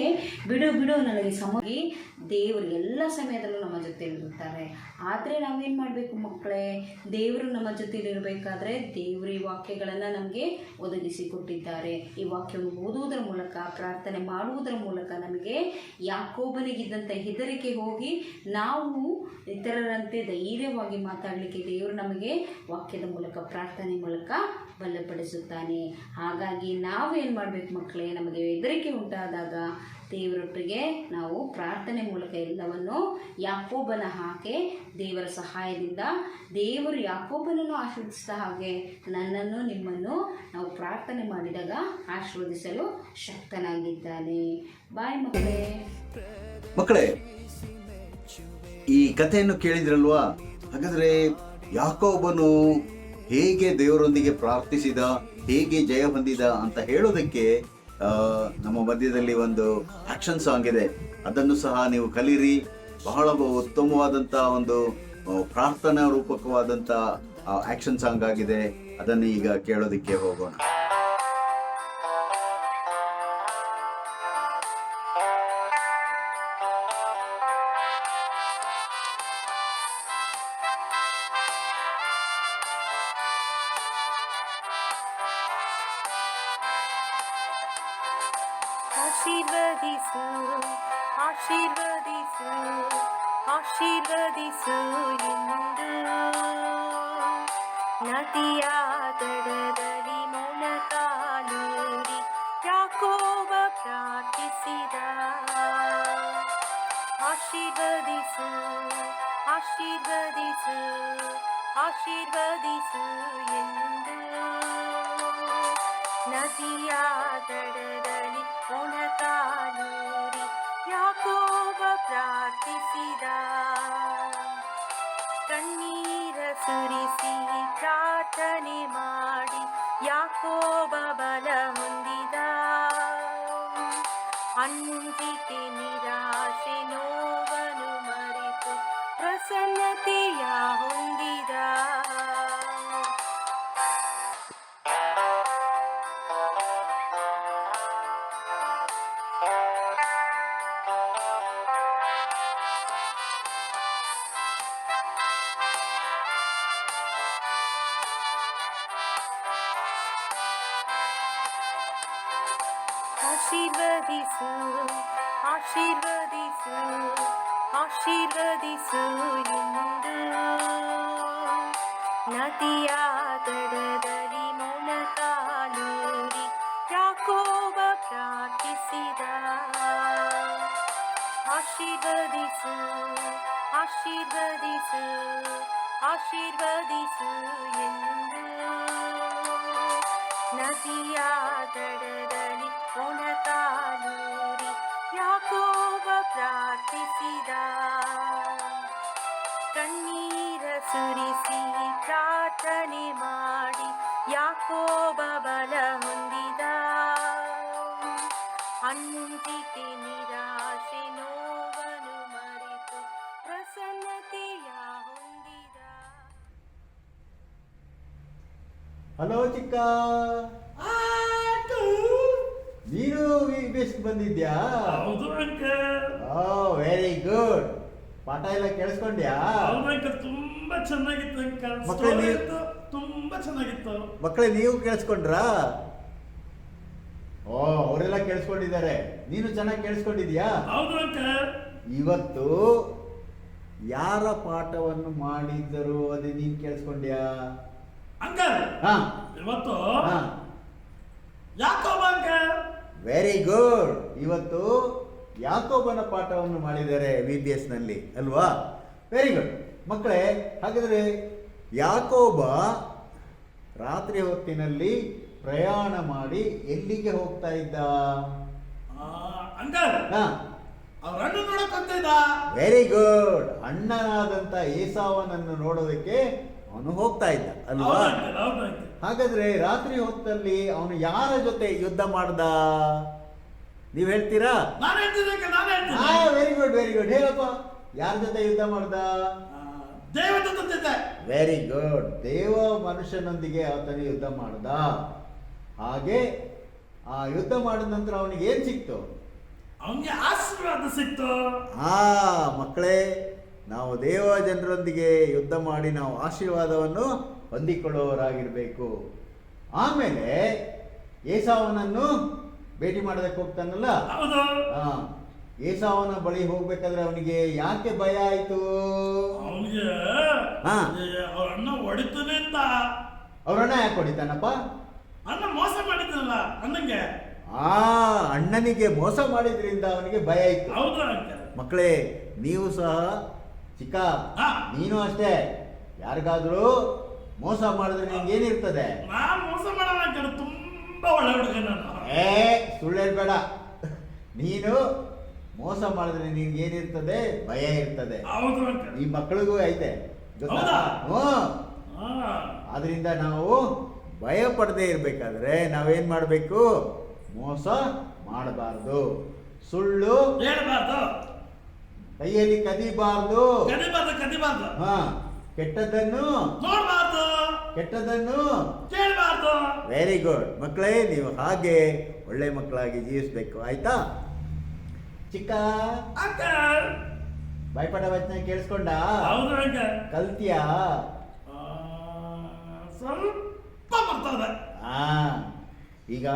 ಬಿಡು ಬಿಡು ನನಗೆ ಸಮಗಿ ದೇವರು ಎಲ್ಲ ಸಮಯದಲ್ಲೂ ನಮ್ಮ ಜೊತೆಯಲ್ಲಿ ಇರ್ತಾರೆ. ಆದರೆ ನಾವೇನು ಮಾಡಬೇಕು ಮಕ್ಕಳೇ? ದೇವರು ನಮ್ಮ ಜೊತೆಯಲ್ಲಿ ಇರಬೇಕಾದ್ರೆ ದೇವರು ಈ ವಾಕ್ಯಗಳನ್ನು ನಮಗೆ ಒದಗಿಸಿ ಕೊಟ್ಟಿದ್ದಾರೆ. ಈ ವಾಕ್ಯವನ್ನು ಓದುವುದರ ಮೂಲಕ, ಪ್ರಾರ್ಥನೆ ಮಾಡುವುದರ ಮೂಲಕ ನಮಗೆ ಯಾಕೋಬನಿಗಿದ್ದಂಥ ಹೆದರಿಕೆ ಹೋಗಿ ನಾವು ಇತರರಂತೆ ಧೈರ್ಯವಾಗಿ ಮಾತಾಡಲಿಕ್ಕೆ ದೇವರು ನಮಗೆ ವಾಕ್ಯದ ಮೂಲಕ, ಪ್ರಾರ್ಥನೆ ಮೂಲಕ ಬಲಪಡಿಸುತ್ತಾನೆ. ಹಾಗಾಗಿ ನಾವೇನು ಮಾಡಬೇಕು ಮಕ್ಕಳೇ? ನಮಗೆ ಹೆದರಿಕೆ ಉಂಟಾದಾಗ ದೇವರೊಟ್ಟಿಗೆ ನಾವು ಪ್ರಾರ್ಥನೆ ಮೂಲಕ ಎಲ್ಲವನ್ನು ಯಾಕೋಬನ ಹಾಗೆ ದೇವರ ಸಹಾಯದಿಂದ ದೇವರು ಯಾಕೋಬನನ್ನು ಆಶೀರ್ವದಿಸಿದ ಹಾಗೆ ನನ್ನನ್ನು ನಿಮ್ಮನ್ನು ನಾವು ಪ್ರಾರ್ಥನೆ ಮಾಡಿದಾಗ ಆಶೀರ್ವದಿಸಲು ಶಕ್ತನಾಗಿದ್ದಾನೆ. ಬಾಯ್ ಮಕ್ಕಳೇ, ಈ ಕಥೆಯನ್ನು ಕೇಳಿದ್ರಲ್ವಾ? ಹಾಗಾದರೆ ಯಾಕೋಬನು ಹೇಗೆ ದೇವರೊಂದಿಗೆ ಪ್ರಾರ್ಥಿಸಿದ, ಹೇಗೆ ಜಯ ಹೊಂದಿದ ಅಂತ ಹೇಳೋದಕ್ಕೆ ನಮ್ಮ ಮಧ್ಯದಲ್ಲಿ ಒಂದು ಆಕ್ಷನ್ ಸಾಂಗ್ ಇದೆ. ಅದನ್ನು ಸಹ ನೀವು ಕಲೀರಿ. ಬಹಳ ಉತ್ತಮವಾದಂಥ ಒಂದು ಪ್ರಾರ್ಥನಾ ರೂಪಕವಾದಂಥ ಆಕ್ಷನ್ ಸಾಂಗ್ ಆಗಿದೆ. ಅದನ್ನು ಈಗ ಕೇಳೋದಕ್ಕೆ ಹೋಗೋಣ. ಆಶೀರ್ವದಿಸು ಆಶೀರ್ವದಿಸು ಆಶೀರ್ವದಿಸು ಎಂದು ನದಿಯ ದಡದಲ್ಲಿ ಮೊಣಕಾಲೂರಿ ಯಾಕೋಬ ಪ್ರಾರ್ಥಿಸಿದ. ಆಶೀರ್ವದಿಸು ಆಶೀರ್ವದಿಸು ಆಶೀರ್ವದಿಸು ಎಂದು ನದಿಯ ದಡದಲ್ಲಿ ಮೊಣಕಾಲೂರಿ ಯಾಕೋಬ ಪ್ರಾರ್ಥಿಸಿದ. ಕಣ್ಣೀರ ಸುರಿಸಿ ಪ್ರಾರ್ಥನೆ ಮಾಡಿ ಯಾಕೋಬ ಬಲ ಹೊಂದಿದ. ಅಂಜಿಕೆ ನಿರಾಶೆ ನೋವನ್ನು ಮರೆತು ಪ್ರಸನ್ನತೆಯ ಹೊಂದಿದ. ಆಶೀರ್ವದಿಸು ಆಶೀರ್ವದಿಸು ಆಶೀರ್ವದಿಸು ಎಂದು ನದಿಯ ದಡದಲ್ಲಿ ಮೊಣಕಾಲೂರಿ ಯಾಕೋಬ ಪ್ರಾರ್ಥಿಸಿದ. ಆಶೀರ್ವದಿಸು ಆಶೀರ್ವದಿಸು ಆಶೀರ್ವದಿಸು ಎಂದು ನದಿಯ ದಡದಲ್ಲಿ ಮೊಣಕಾಲೂರಿ ಯಾಕೋಬ ಪ್ರಾರ್ಥಿಸಿದ. ಕಣ್ಣೀರ ಸುರಿಸಿ ಪ್ರಾರ್ಥನೆ ಮಾಡಿ ಯಾಕೋಬ ಬಲ ಹೊಂದಿದ. ಅಂಜಿಕೆ ನಿರಾಶೆ ನೋವನ್ನು ಮರೆತು ಪ್ರಸನ್ನತೆಯ ಹೊಂದಿದ. ಹಲೋ ಚಿಕ್ಕ, ನೀನು ವಿಬಿಎಸ್ ಬಂದಿದ್ಯಾ? ಹೌದು ಅಂಕಲ್. ಓ ವೆರಿ ಗುಡ್. ಪಾಠ ಎಲ್ಲ ಕೇಳಿಸ್ಕೊಂಡ್ಯಾ? ಹೌದು ಅಂಕಲ್, ತುಂಬಾ ಚೆನ್ನಾಗಿತ್ತು ಅಂಕಲ್. ಮಕ್ಕಳೇ ತುಂಬಾ ತುಂಬಾ ಚೆನ್ನಾಗಿತ್ತು. ಮಕ್ಕಳೇ ನೀವು ಕೇಳಿಸ್ಕೊಂಡ್ರಾ? ಓ, ಅವರೆಲ್ಲ ಕೇಳಿಸ್ಕೊಂಡಿದ್ದಾರೆ. ನೀನು ಚೆನ್ನಾಗಿ ಕೇಳಿಸ್ಕೊಂಡಿದ್ಯಾ? ಹೌದು ಅಂಕಲ್. ಇವತ್ತು ಯಾರ ಪಾಠವನ್ನು ಮಾಡಿದ್ದರು ಅದು ನೀನ್ ಕೇಳಿಸ್ಕೊಂಡ್ಯಾ? ಅಂಕಲ್ ಹಾ ಇವತ್ತು ಹಾ ಯಾಕೋಬ ಅಂಕಲ್. Very good. ಇವತ್ತು ಯಾಕೋಬನ ಪಾಠವನ್ನು ಮಾಡಿದ್ದಾರೆ VBS ನಲ್ಲಿ ಅಲ್ವಾ? ವೆರಿ ಗುಡ್ ಮಕ್ಕಳೇ. ಹಾಗಾದ್ರೆ ಯಾಕೋಬ ರಾತ್ರಿ ಹೊತ್ತಿನಲ್ಲಿ ಪ್ರಯಾಣ ಮಾಡಿ ಎಲ್ಲಿಗೆ ಹೋಗ್ತಾ ಇದ್ದ? ಅಂಕಲ್ ಹಾ, ಅವ್ರ ಅಣ್ಣ ನೋಡಕ್ ಹೋಗ್ತಾ ಇದ್ದ. Very good. ಅಣ್ಣನಾದಂತ ಏಸಾವನನ್ನು ನೋಡೋದಕ್ಕೆ ಅವನು ಹೋಗ್ತಾ ಇದ್ದ ಅಲ್ವಾ? ಹೌದು ಅಂಕಲ್, ಹೌದು ಅಂಕಲ್. ಹಾಗಾದ್ರೆ ರಾತ್ರಿ ಹೊತ್ತಲ್ಲಿ ಅವನು ಯಾರ ಜೊತೆ ಯುದ್ಧ ಮಾಡ್ದ? ನೀವ್ ಹೇಳ್ತೀರಾ? ನಾನು ಹೇಳ್ತೀನಿ ಅಂಕಲ್, ನಾನು ಹೇಳ್ತೀನಿ. Very good very good. ಹೇಳಪ್ಪ, ಯಾರ ಜೊತೆ ಯುದ್ಧ ಮಾಡ್ದ? ದೇವದ ಜೊತೆ. Very good. ದೇವ ಮನುಷ್ಯನೊಂದಿಗೆ ಆತನು ಯುದ್ಧ ಮಾಡ್ದ. ಹಾಗೆ ಆ ಯುದ್ಧ ಮಾಡಿದ ನಂತರ ಅವನಿಗೆ ಏನ್ ಸಿಕ್ತು? ಅವನಿಗೆ ಆಶೀರ್ವಾದ ಸಿಕ್ತು. ಮಕ್ಕಳೇ, ನಾವು ದೇವ ಜನರೊಂದಿಗೆ ಯುದ್ಧ ಮಾಡಿ ನಾವು ಆಶೀರ್ವಾದವನ್ನು ಹೊಂದಿಕೊಳ್ಳುವವರಾಗಿರ್ಬೇಕು. ಆಮೇಲೆ ಏಸಾವನನ್ನು ಭೇಟಿ ಮಾಡೋದಕ್ಕೆ ಹೋಗ್ತಾನಲ್ಲ, ಹೌದು. ಏಸಾವನ ಬಳಿ ಹೋಗ್ಬೇಕಾದ್ರೆ ಅವನಿಗೆ ಯಾಕೆ ಭಯ ಆಯ್ತು? ಅವನಿಗೆ ಹಾ. ಅವ್ರ ಅಣ್ಣ ಹೊಡಿತಾನೆ ಅಂತ. ಅವ್ರಣ್ಣ ಯಾಕೆ ಹೊಡಿತಾನಪ್ಪ? ಅಣ್ಣ ಮೋಸ ಮಾಡಿದ್ನಲ್ಲ ಅಣ್ಣಂಗೆ. ಅಣ್ಣನಿಗೆ ಮೋಸ ಮಾಡಿದ್ರಿಂದ ಅವನಿಗೆ ಭಯ ಆಯ್ತು. ಹೌದು ಅಂಕಲ್. ಮಕ್ಕಳೇ, ನೀವು ಸಹ ಚಿಕ್ಕ ಹಾ. ನೀನು ಅಷ್ಟೇ ಯಾರಿಗಾದ್ರೂ ಮೋಸ ಮಾಡಿದ್ರೆ ನಿನ್ಗೆ ಏನಿರ್ತದೆ? ನಾನ್ ಮೋಸ ಮಾಡಲ್ಲ ಅಂಕಲ್, ತುಂಬಾ ಒಳ್ಳೆ ಹುಡುಗ ನಾನು. ಸುಳ್ಳು ಹೇಳ್ಬೇಡ. ನೀನು ಮೋಸ ಮಾಡಿದ್ರೆ ನಿನ್ಗೆ ಏನಿರ್ತದೆ? ಭಯ ಇರ್ತದೆ. ಹೌದು ಅಂಕಲ್. ಈ ಮಕ್ಕಳಿಗೂ ಐತೆ ಗೊತ್ತಾ? ಹೌದಾ? ಹ್ಞೂ. ಆದ್ರಿಂದ ನಾವು ಭಯ ಪಡದೆ ಇರ್ಬೇಕಾದ್ರೆ ನಾವೇನ್ ಮಾಡ್ಬೇಕು? ಮೋಸ ಮಾಡಬಾರ್ದು, ಸುಳ್ಳು ಹೇಳ್ಬಾರ್ದು, ಕೈಯಲ್ಲಿ ಕದಿಬಾರ್ದು, ಕದಿಬಾರ್ದು. ಹಾ, ಕೆಟ್ಟದ್ದನ್ನು ನೋಡ್ಬಾರ್ದು, ಕೆಟ್ಟದ್ದನ್ನು ಕೇಳ್ಬಾರ್ದು. ವೆರಿ ಗುಡ್ ಮಕ್ಕಳೇ, ನೀವು ಹಾಗೆ ಒಳ್ಳೆ ಮಕ್ಕಳಾಗಿ ಜೀವಿಸ್ಬೇಕು. ಆಯ್ತಾ ಚಿಕ್ಕ? ಅಂಕಲ್ ಬಾಯ್ಪಾಠ ವಚನ ಕೇಳಿಸ್ಕೊಂಡ? ಹೌದು ಅಂಕಲ್. ಕಲ್ತಿಯಾ? ಸ್ವಲ್ಪ ಬರ್ತದೆ. ಈಗ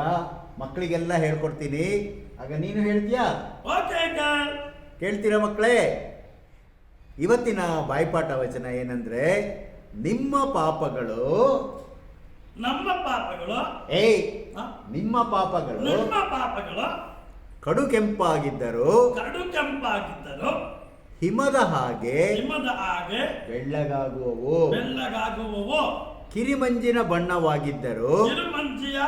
ಮಕ್ಕಳಿಗೆಲ್ಲ ಹೇಳ್ಕೊಡ್ತೀನಿ, ಆಗ ನೀನು ಹೇಳ್ತೀಯಾ? Okay uncle. ಕೇಳ್ತೀರಾ ಮಕ್ಕಳೇ? ಇವತ್ತಿನ ಬಾಯ್ಪಾಠ ವಚನ ಏನಂದ್ರೆ, ನಿಮ್ಮ ಪಾಪಗಳು ನಮ್ಮ ಪಾಪಗಳು ನಿಮ್ಮ ಪಾಪಗಳು ನಿಮ್ಮ ಪಾಪಗಳು ಕಡು ಕೆಂಪಾಗಿದ್ದರು ಕಡು ಕೆಂಪಾಗಿದ್ದರು ಹಿಮದ ಹಾಗೆ ಬೆಳ್ಳಗಾಗುವವು. ಕಿರಿಮಂಜಿನ ಬಣ್ಣವಾಗಿದ್ದರು ಕಿರಿಮಂಜಿಯ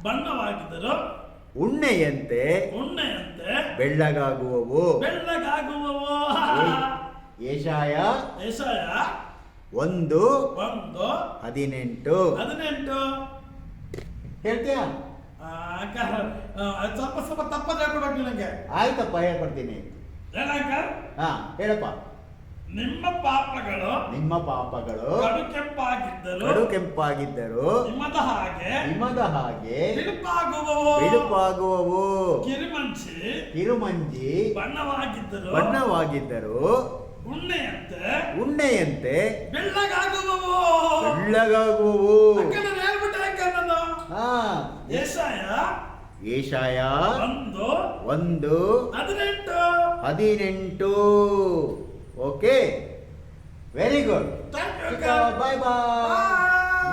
ಬಣ್ಣವಾಗಿದ್ದರು ಉಣ್ಣೆಯಂತೆ ಬೆಳ್ಳಗಾಗುವವು. ಯೆಶಾಯ 1:18 ಹೇಳ್ತೀಯಾ? ಸ್ವಲ್ಪ ತಪ್ಪದ ಹೇಳ್ಕೊಡ್ಬೇಕು ನನಗೆ. ಆಯ್ತಪ್ಪ, ಹೇಳ್ಕೊಡ್ತೀನಿ. ಹೇಳಪ್ಪ. ನಿಮ್ಮ ಪಾಪಗಳು ಕಡು ಕೆಂಪಾಗಿದ್ದರು ಹಿಮದ ಹಾಗೆ ಬಿಳುಪಾಗುವವು. ಕಿರುಮಂಜಿ ಬಣ್ಣವಾಗಿದ್ದರು ಉಣ್ಣೆಯಂತೆ ಬೆಳ್ಳಗಾಗುವವು. ಯೆಶಾಯ 1:18. Okay, very good. Bye bye.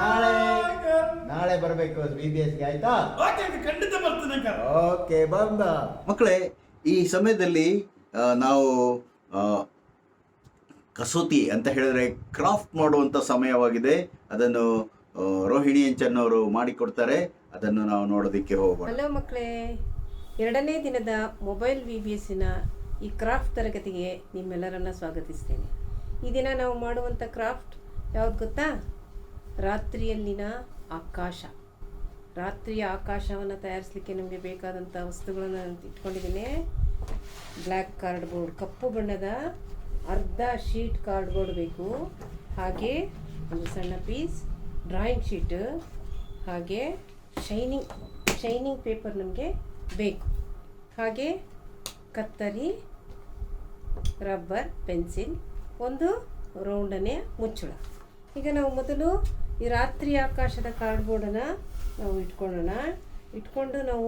ನಾಳೆ ಬರಬೇಕು VBSಗೆ, ಆಯ್ತಾ? ಖಂಡಿತ ಬರ್ತೀನಿ. ಓಕೆ, ಬಂದ ಮಕ್ಕಳೇ. ಈ ಸಮಯದಲ್ಲಿ ನಾವು ಕಸೂತಿ ಅಂತ ಹೇಳಿದ್ರೆ ಕ್ರಾಫ್ಟ್ ಮಾಡುವಂತ ಸಮಯವಾಗಿದೆ. ಅದನ್ನು ರೋಹಿಣಿ ಎಂಚನ್ನವರು ಮಾಡಿಕೊಡ್ತಾರೆ. ಅದನ್ನು ನಾವು ನೋಡೋದಕ್ಕೆ ಹೋಗೋಣ. ಹಲೋ ಮಕ್ಕಳೇ, 2ನೇ ದಿನದ ಮೊಬೈಲ್ VBSನ ಈ ಕ್ರಾಫ್ಟ್ ತರಗತಿಗೆ ನಿಮ್ಮೆಲ್ಲರನ್ನ ಸ್ವಾಗತಿಸ್ತೇನೆ. ಈ ದಿನ ನಾವು ಮಾಡುವಂಥ ಕ್ರಾಫ್ಟ್ ಯಾವ್ದು ಗೊತ್ತಾ? ರಾತ್ರಿಯಲ್ಲಿನ ಆಕಾಶ. ರಾತ್ರಿಯ ಆಕಾಶವನ್ನು ತಯಾರಿಸಲಿಕ್ಕೆ ನಮಗೆ ಬೇಕಾದಂಥ ವಸ್ತುಗಳನ್ನು ಇಟ್ಕೊಂಡಿದ್ದೀನಿ. ಬ್ಲ್ಯಾಕ್ ಕಾರ್ಡ್ಬೋರ್ಡ್, ಕಪ್ಪು ಬಣ್ಣದ ಅರ್ಧ ಶೀಟ್ ಕಾರ್ಡ್ಬೋರ್ಡ್ ಬೇಕು. ಹಾಗೆ ಒಂದು ಸಣ್ಣ ಪೀಸ್ ಡ್ರಾಯಿಂಗ್ ಶೀಟ್, ಹಾಗೆ ಶೈನಿಂಗ್ ಪೇಪರ್ ನಮಗೆ ಬೇಕು. ಹಾಗೆ ಕತ್ತರಿ, ರಬ್ಬರ್, ಪೆನ್ಸಿಲ್, ಒಂದು ರೌಂಡನೆಯ ಮುಚ್ಚಳ. ಈಗ ನಾವು ಮೊದಲು ಈ ರಾತ್ರಿ ಆಕಾಶದ ಕಾರ್ಡ್ಬೋರ್ಡನ್ನು ನಾವು ಇಟ್ಕೊಂಡು ನಾವು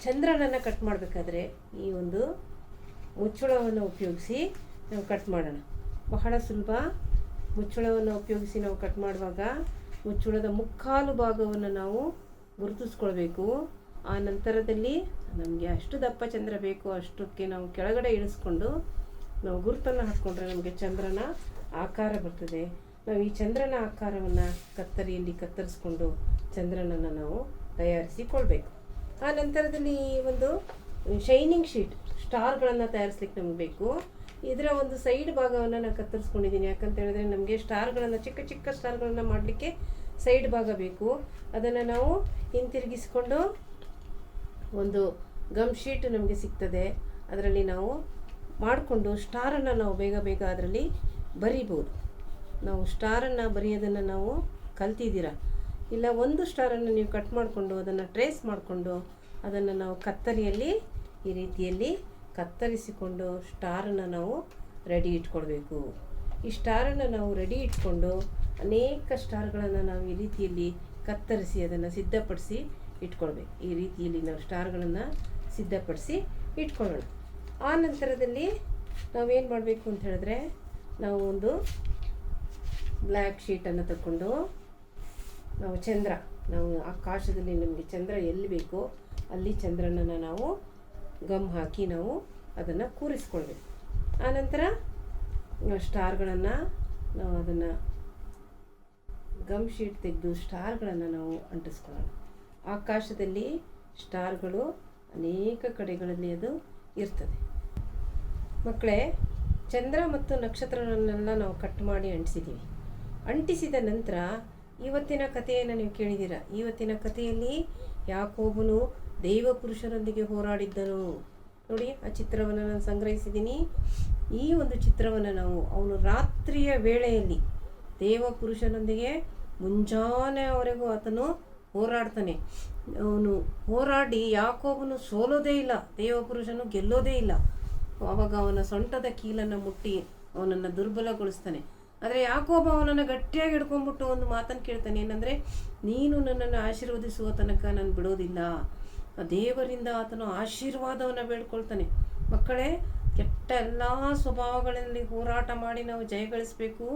ಚಂದ್ರನನ್ನು ಕಟ್ ಮಾಡಬೇಕಾದ್ರೆ ಈ ಒಂದು ಮುಚ್ಚಳವನ್ನು ಉಪಯೋಗಿಸಿ ನಾವು ಕಟ್ ಮಾಡೋಣ. ಬಹಳ ಸುಲಭ. ಮುಚ್ಚಳವನ್ನು ಉಪಯೋಗಿಸಿ ನಾವು ಕಟ್ ಮಾಡುವಾಗ ಮುಚ್ಚಳದ ಮುಕ್ಕಾಲು ಭಾಗವನ್ನು ನಾವು ಗುರುತಿಸ್ಕೊಳ್ಬೇಕು. ಆ ನಂತರದಲ್ಲಿ ನಮಗೆ ಎಷ್ಟು ದಪ್ಪ ಚಂದ್ರ ಬೇಕೋ ಅಷ್ಟಕ್ಕೆ ನಾವು ಕೆಳಗಡೆ ಇಳಿಸ್ಕೊಂಡು ನಾವು ಗುರುತನ್ನು ಹಾಕ್ಕೊಂಡ್ರೆ ನಮಗೆ ಚಂದ್ರನ ಆಕಾರ ಬರ್ತದೆ. ನಾವು ಈ ಚಂದ್ರನ ಆಕಾರವನ್ನು ಕತ್ತರಿಯಲ್ಲಿ ಕತ್ತರಿಸ್ಕೊಂಡು ಚಂದ್ರನನ್ನು ನಾವು ತಯಾರಿಸಿಕೊಳ್ಬೇಕು. ಆ ನಂತರದಲ್ಲಿ ಒಂದು ಶೈನಿಂಗ್ ಶೀಟ್ ಸ್ಟಾರ್ಗಳನ್ನು ತಯಾರಿಸ್ಲಿಕ್ಕೆ ನಮಗೆ ಬೇಕು. ಇದರ ಒಂದು ಸೈಡ್ ಭಾಗವನ್ನು ನಾನು ಕತ್ತರಿಸ್ಕೊಂಡಿದ್ದೀನಿ. ಯಾಕಂತ ಹೇಳಿದ್ರೆ ನಮಗೆ ಸ್ಟಾರ್ಗಳನ್ನು ಚಿಕ್ಕ ಚಿಕ್ಕ ಸ್ಟಾರ್ಗಳನ್ನು ಮಾಡಲಿಕ್ಕೆ ಸೈಡ್ ಭಾಗ ಬೇಕು. ಅದನ್ನು ನಾವು ಹಿಂತಿರುಗಿಸ್ಕೊಂಡು ಒಂದು ಗಮ್ ಶೀಟ್ ನಮಗೆ ಸಿಗ್ತದೆ. ಅದರಲ್ಲಿ ನಾವು ಮಾಡಿಕೊಂಡು ಸ್ಟಾರನ್ನು ನಾವು ಬೇಗ ಬೇಗ ಅದರಲ್ಲಿ ಬರಿಬೋದು. ನಾವು ಸ್ಟಾರನ್ನು ಬರೆಯೋದನ್ನು ನಾವು ಕಲ್ತಿದ್ದೀರ. ಇಲ್ಲ ಒಂದು ಸ್ಟಾರನ್ನು ನೀವು ಕಟ್ ಮಾಡಿಕೊಂಡು ಅದನ್ನು ಟ್ರೇಸ್ ಮಾಡಿಕೊಂಡು ಅದನ್ನು ನಾವು ಕತ್ತರಿಯಲ್ಲಿ ಈ ರೀತಿಯಲ್ಲಿ ಕತ್ತರಿಸಿಕೊಂಡು ಸ್ಟಾರನ್ನು ನಾವು ರೆಡಿ ಇಟ್ಕೊಳ್ಬೇಕು. ಈ ಸ್ಟಾರನ್ನು ನಾವು ರೆಡಿ ಇಟ್ಕೊಂಡು ಅನೇಕ ಸ್ಟಾರ್ಗಳನ್ನು ನಾವು ಈ ರೀತಿಯಲ್ಲಿ ಕತ್ತರಿಸಿ ಅದನ್ನು ಸಿದ್ಧಪಡಿಸಿ ಇಟ್ಕೊಳ್ಬೇಕು. ಈ ರೀತಿಯಲ್ಲಿ ನಾವು ಸ್ಟಾರ್ಗಳನ್ನು ಸಿದ್ಧಪಡಿಸಿ ಇಟ್ಕೊಳ್ಳೋಣ. ಆ ನಂತರದಲ್ಲಿ ನಾವೇನು ಮಾಡಬೇಕು ಅಂತ ಹೇಳಿದ್ರೆ, ನಾವು ಒಂದು ಬ್ಲ್ಯಾಕ್ ಶೀಟನ್ನು ತಗೊಂಡು ನಾವು ನಾವು ಆಕಾಶದಲ್ಲಿ ನಮಗೆ ಚಂದ್ರ ಎಲ್ಲಿ ಬೇಕೋ ಅಲ್ಲಿ ಚಂದ್ರನನ್ನು ನಾವು ಗಮ್ ಹಾಕಿ ನಾವು ಅದನ್ನು ಕೂರಿಸ್ಕೊಳ್ಬೇಕು. ಆನಂತರ ಸ್ಟಾರ್ಗಳನ್ನು ನಾವು ಅದನ್ನು ಗಮ್ ಶೀಟ್ ತೆಗೆದು ಸ್ಟಾರ್ಗಳನ್ನು ನಾವು ಅಂಟಿಸ್ಕೊಳ್ಳೋಣ. ಆಕಾಶದಲ್ಲಿ ಸ್ಟಾರ್ಗಳು ಅನೇಕ ಕಡೆಗಳಲ್ಲಿ ಅದು ಇರ್ತದೆ. ಮಕ್ಕಳೇ, ಚಂದ್ರ ಮತ್ತು ನಕ್ಷತ್ರಗಳನ್ನೆಲ್ಲ ನಾವು ಕಟ್ ಮಾಡಿ ಅಂಟಿಸಿದ್ದೀವಿ. ಅಂಟಿಸಿದ ನಂತರ ಇವತ್ತಿನ ಕಥೆಯನ್ನು ನೀವು ಕೇಳಿದ್ದೀರ. ಇವತ್ತಿನ ಕಥೆಯಲ್ಲಿ ಯಾಕೋಬನು ದೇವಪುರುಷರೊಂದಿಗೆ ಹೋರಾಡಿದ್ದನು. ನೋಡಿ, ಆ ಚಿತ್ರವನ್ನು ನಾನು ಸಂಗ್ರಹಿಸಿದ್ದೀನಿ. ಈ ಒಂದು ಚಿತ್ರವನ್ನು ನಾವು ಅವನು ರಾತ್ರಿಯ ವೇಳೆಯಲ್ಲಿ ದೇವಪುರುಷನೊಂದಿಗೆ ಮುಂಜಾನೆವರೆಗೂ ಆತನು ಹೋರಾಡ್ತಾನೆ. ಅವನು ಹೋರಾಡಿ ಯಾಕೋಬನು ಸೋಲೋದೇ ಇಲ್ಲ, ದೇವಪುರುಷನು ಗೆಲ್ಲೋದೇ ಇಲ್ಲ. ಆವಾಗ ಅವನ ಸೊಂಟದ ಕೀಲನ್ನು ಮುಟ್ಟಿ ಅವನನ್ನು ದುರ್ಬಲಗೊಳಿಸ್ತಾನೆ. ಆದರೆ ಯಾಕೋಬ ಅವನನ್ನು ಗಟ್ಟಿಯಾಗಿ ಹಿಡ್ಕೊಂಡ್ಬಿಟ್ಟು ಒಂದು ಮಾತನ್ನು ಕೇಳ್ತಾನೆ. ಏನಂದರೆ, ನೀನು ನನ್ನನ್ನು ಆಶೀರ್ವದಿಸುವ ತನಕ ನಾನು ಬಿಡೋದಿಲ್ಲ. ದೇವರಿಂದ ಆತನು ಆಶೀರ್ವಾದವನ್ನು ಬೇಡ್ಕೊಳ್ತಾನೆ. ಮಕ್ಕಳೇ, ಕೆಟ್ಟ ಎಲ್ಲ ಸ್ವಭಾವಗಳಲ್ಲಿ ಹೋರಾಟ ಮಾಡಿ ನಾವು ಜಯಗಳಿಸಬೇಕು.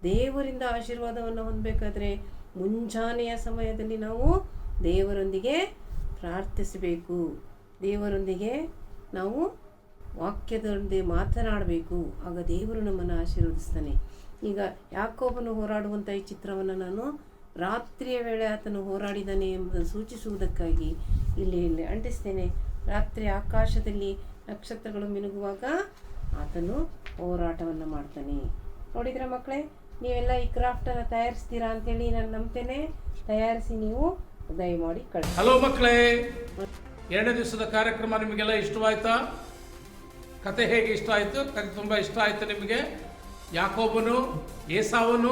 ದೇವರಿಂದ ಆಶೀರ್ವಾದವನ್ನು ಹೊಂದಬೇಕಾದ್ರೆ ಮುಂಜಾನೆಯ ಸಮಯದಲ್ಲಿ ನಾವು ದೇವರೊಂದಿಗೆ ಪ್ರಾರ್ಥಿಸಬೇಕು. ದೇವರೊಂದಿಗೆ ನಾವು ವಾಕ್ಯದೊಂದಿಗೆ ಮಾತನಾಡಬೇಕು. ಆಗ ದೇವರು ನಮ್ಮನ್ನು ಆಶೀರ್ವದಿಸ್ತಾನೆ. ಈಗ ಯಾಕೋಬನು ಹೋರಾಡುವಂಥ ಈ ಚಿತ್ರವನ್ನು ನಾನು ರಾತ್ರಿಯ ವೇಳೆ ಆತನು ಹೋರಾಡಿದ್ದಾನೆ ಎಂಬುದನ್ನು ಸೂಚಿಸುವುದಕ್ಕಾಗಿ ಇಲ್ಲಿ ಅಂಟಿಸ್ತೇನೆ. ರಾತ್ರಿ ಆಕಾಶದಲ್ಲಿ ನಕ್ಷತ್ರಗಳು ಮಿನುಗುವಾಗ ಆತನು ಹೋರಾಟವನ್ನು ಮಾಡ್ತಾನೆ. ನೋಡಿದ್ರ ಮಕ್ಕಳೇ, ನೀವೆಲ್ಲ ಈ ಕ್ರಾಫ್ಟನ್ನು ತಯಾರಿಸ್ತೀರಾ ಅಂತೇಳಿ ನಾನು ನಂಬ್ತೇನೆ. ತಯಾರಿಸಿ ನೀವು ದಯಮಾಡಿ ಕಳಿಸಿ. ಹಲೋ ಮಕ್ಕಳೇ, 2ನೇ ದಿವಸದ ಕಾರ್ಯಕ್ರಮ ನಿಮಗೆಲ್ಲ ಇಷ್ಟವಾಯ್ತಾ? ಕತೆ ಹೇಗೆ ಇಷ್ಟ ಆಯಿತು? ಕತೆ ತುಂಬ ಇಷ್ಟ ಆಯಿತು ನಿಮಗೆ? ಯಾಕೋಬನು ಏಸಾವನು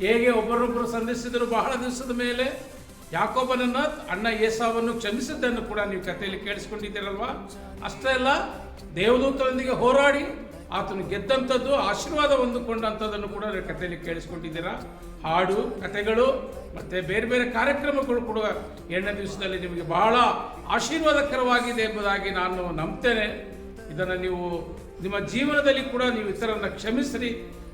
ಹೇಗೆ ಒಬ್ಬರೊಬ್ಬರು ಸಂಧಿಸಿದರು ಬಹಳ ದಿವಸದ ಮೇಲೆ. ಯಾಕೋಬನನ್ನು ಅಣ್ಣ ಏಸಾವನ್ನು ಕ್ಷಮಿಸಿದ್ದನ್ನು ಕೂಡ ನೀವು ಕಥೆಯಲ್ಲಿ ಕೇಳಿಸ್ಕೊಂಡಿದ್ದೀರಲ್ವಾ? ಅಷ್ಟೇ ಅಲ್ಲ, ದೇವದೂತರೊಂದಿಗೆ ಹೋರಾಡಿ ಆತನು ಗೆದ್ದಂಥದ್ದು, ಆಶೀರ್ವಾದ ಹೊಂದಿಕೊಂಡಂಥದ್ದನ್ನು ಕೂಡ ಕಥೆಯಲ್ಲಿ ಕೇಳಿಸ್ಕೊಂಡಿದ್ದೀರಾ. ಹಾಡು, ಕಥೆಗಳು ಮತ್ತು ಬೇರೆ ಬೇರೆ ಕಾರ್ಯಕ್ರಮಗಳು ಕೂಡ 2ನೇ ದಿವಸದಲ್ಲಿ ನಿಮಗೆ ಬಹಳ ಆಶೀರ್ವಾದಕರವಾಗಿದೆ ಎಂಬುದಾಗಿ ನಾನು ನಂಬ್ತೇನೆ. ಇದನ್ನು ನೀವು ನಿಮ್ಮ ಜೀವನದಲ್ಲಿ ಕೂಡ ನೀವು ಇತರರನ್ನು ಕ್ಷಮಿಸಿರಿ,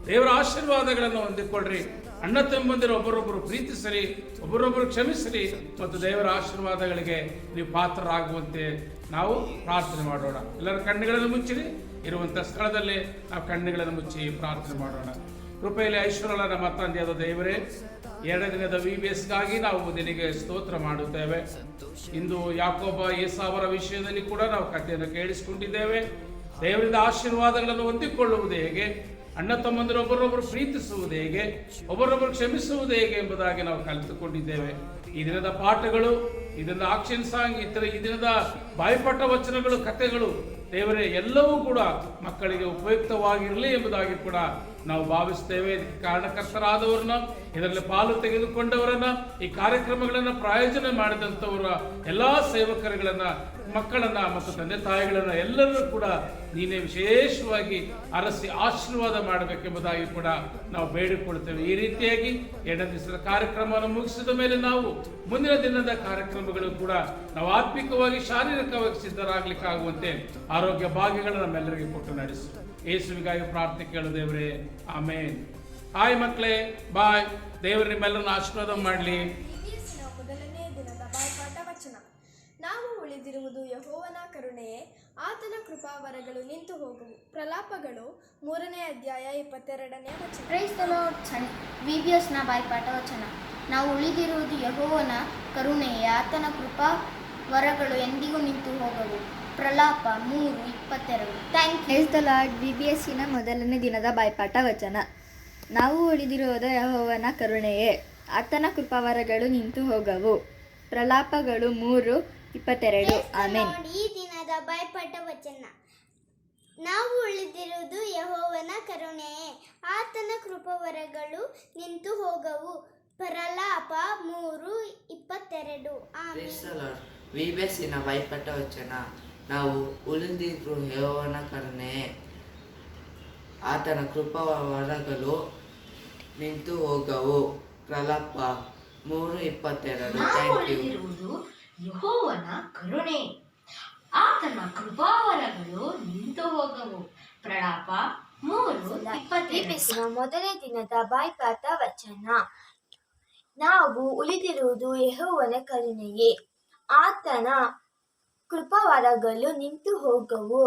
ದೇವರ ಆಶೀರ್ವಾದಗಳನ್ನು ಹೊಂದಿಕೊಳ್ಳ್ರಿ. ಅಣ್ಣ ತಮ್ಮಂದಿರು ಒಬ್ಬರೊಬ್ಬರು ಪ್ರೀತಿಸಿರಿ, ಒಬ್ಬರೊಬ್ಬರು ಕ್ಷಮಿಸಿರಿ ಮತ್ತು ದೇವರ ಆಶೀರ್ವಾದಗಳಿಗೆ ನೀವು ಪಾತ್ರರಾಗುವಂತೆ ನಾವು ಪ್ರಾರ್ಥನೆ ಮಾಡೋಣ. ಎಲ್ಲರ ಕಣ್ಣುಗಳನ್ನು ಮುಚ್ಚಿರಿ. ಇರುವಂಥ ಸ್ಥಳದಲ್ಲಿ ನಾವು ಕಣ್ಣುಗಳನ್ನು ಮುಚ್ಚಿ ಪ್ರಾರ್ಥನೆ ಮಾಡೋಣ. ಕೃಪೆಯಲ್ಲಿ ಐಶ್ವರ್ಯ ನಮ್ಮ ತಂದೆಯಾದ ದೇವರೇ, 2ನೇ ದಿನದ VBSಗಾಗಿ ನಾವು ನಿನಗೆ ಸ್ತೋತ್ರ ಮಾಡುತ್ತೇವೆ. ಇಂದು ಯಾಕೋಬ ಏಸಾವರ ವಿಷಯದಲ್ಲಿ ಕೂಡ ನಾವು ಕಥೆಯನ್ನು ಕೇಳಿಸಿಕೊಂಡಿದ್ದೇವೆ. ದೇವರಿಂದ ಆಶೀರ್ವಾದಗಳನ್ನು ಹೊಂದಿಕೊಳ್ಳುವುದು ಹೇಗೆ, ಅಣ್ಣ ತಮ್ಮಂದಿರು ಒಬ್ಬರೊಬ್ಬರು ಪ್ರೀತಿಸುವುದು ಹೇಗೆ, ಒಬ್ಬರೊಬ್ಬರು ಕ್ಷಮಿಸುವುದು ಹೇಗೆ ಎಂಬುದಾಗಿ ನಾವು ಕಲಿತುಕೊಂಡಿದ್ದೇವೆ. ಈ ದಿನದ ಪಾಠಗಳು, ಈ ದಿನದ ಆಕ್ಷನ್ ಸಾಂಗ್, ಈ ದಿನದ ಬಾಯಿಪಟ್ಟ ವಚನಗಳು, ಕಥೆಗಳು ದೇವರೇ ಎಲ್ಲವೂ ಕೂಡ ಮಕ್ಕಳಿಗೆ ಉಪಯುಕ್ತವಾಗಿರಲಿ ಎಂಬುದಾಗಿ ಕೂಡ ನಾವು ಭಾವಿಸ್ತೇವೆ. ಕಾರಣಕರ್ತರಾದವರನ್ನ, ಇದರಲ್ಲಿ ಪಾಲು ತೆಗೆದುಕೊಂಡವರನ್ನ, ಈ ಕಾರ್ಯಕ್ರಮಗಳನ್ನು ಪ್ರಾಯೋಜನೆ ಮಾಡಿದಂಥವರ ಎಲ್ಲ ಸೇವಕರುಗಳನ್ನ, ಮಕ್ಕಳನ್ನ ಮತ್ತು ತಂದೆ ತಾಯಿಗಳನ್ನ ಎಲ್ಲರೂ ಕೂಡ ನೀನೇ ವಿಶೇಷವಾಗಿ ಅರಸಿ ಆಶೀರ್ವಾದ ಮಾಡಬೇಕೆಂಬುದಾಗಿ ಕೂಡ ನಾವು ಬೇಡಿಕೊಳ್ತೇವೆ. ಈ ರೀತಿಯಾಗಿ 2ನೇ ದಿವಸದ ಕಾರ್ಯಕ್ರಮವನ್ನು ಮುಗಿಸಿದ ಮೇಲೆ ನಾವು ಮುಂದಿನ ದಿನದ ಕಾರ್ಯಕ್ರಮಗಳು ಕೂಡ ನಾವು ಆತ್ಮಿಕವಾಗಿ ಶಾರೀರಿಕವಾಗಿ ಸಿದ್ಧರಾಗಲಿಕ್ಕಾಗುವಂತೆ ಆರೋಗ್ಯ ಭಾಗ್ಯಗಳನ್ನು ನಮ್ಮೆಲ್ಲರಿಗೆ ಕೊಟ್ಟು ನಡೆಸು. ಯೇಸುವಿಗಾಗಿ ಪ್ರಾರ್ಥನೆ ಕೇಳು ದೇವರೇ, ಆಮೇನ್. ಹಾಯ್ ಮಕ್ಕಳೇ, ಬಾಯ್. ದೇವರು ನಿಮ್ಮೆಲ್ಲರನ್ನು ಆಶೀರ್ವಾದ ಮಾಡಲಿ. ಮೊದಲನೇ ದಿನದ ಬಾಯ್ಪಾಠ ವಚನ. ನಾವು ಉಳಿದಿರುವುದು ಯೆಹೋವನ ಕರುಣೆಯೇ, ಆತನ ಕೃಪಾವರಗಳು ನಿಂತು ಹೋಗುವು. ಪ್ರಲಾಪಗಳು 3ನೇ ಅಧ್ಯಾಯ 22ನೇ ವಚನ. Praise the lord. ವಿಬಿಎಸ್ನ ಬಾಯ್ಪಾಠ ವಚನ. ನಾವು ಉಳಿದಿರುವುದು ಯೆಹೋವನ ಕರುಣೆಯೇ, ಆತನ ಕೃಪಾವರಗಳು ಎಂದಿಗೂ ನಿಂತು ಹೋಗವು. ಪ್ರಲಾಪ 3:22. Thank you. Praise the lord. ವಿಬಿಎಸ್ಸಿನ ಮೊದಲನೇ ದಿನದ ಬಾಯ್ಪಾಠ ವಚನ. ನಾವು ಉಳಿದಿರುವುದು ಯೆಹೋವನ ಕರುಣೆಯೇ, ಆತನ ಕೃಪಾವರಗಳು ನಿಂತು ಹೋಗವು. ಪ್ರಲಾಪಗಳು 3:22. ಆಮೆನ್. ಈ ದಿನದ ಬಾಯ್ಪಾಠ ವಚನ. ನಾವು ಉಳಿದಿರುವುದು ಯೆಹೋವನ ಕರುಣೆಯೇ, ಆತನ ಕೃಪಾವರಗಳು ನಿಂತು ಹೋಗವು. ಪ್ರಲಾಪ 3:22. ಆಮೆನ್. ವಿಬಿಎಸ್ಸಿನ ಬಾಯ್ಪಾಠ ವಚನ. ನಾವು ಉಳಿದಿರುವ ಯೆಹೋವನ ಕರುಣೆಯೇ, ಆತನ ಕೃಪಾವರಗಳು ನಿಂತು ಹೋಗವು. ಪ್ರಲಾಪ 3:22. Thank you. ಯೆಹೋವನ ಕರುಣೆ, ಆತನ ಕೃಪಾವರಗಳು ನಿಂತು ಹೋಗವು. ಪ್ರಲಾಪ 3:22. ಮೊದಲನೇ ದಿನದ ಬಾಯ್ಪಾಠ ವಚನ. ನಾವು ಉಳಿದಿರುವುದು ಯೆಹೋವನ ಕರುಣೆಯೇ, ಆತನ ಕೃಪಾವರಗಳು ನಿಂತು ಹೋಗವು.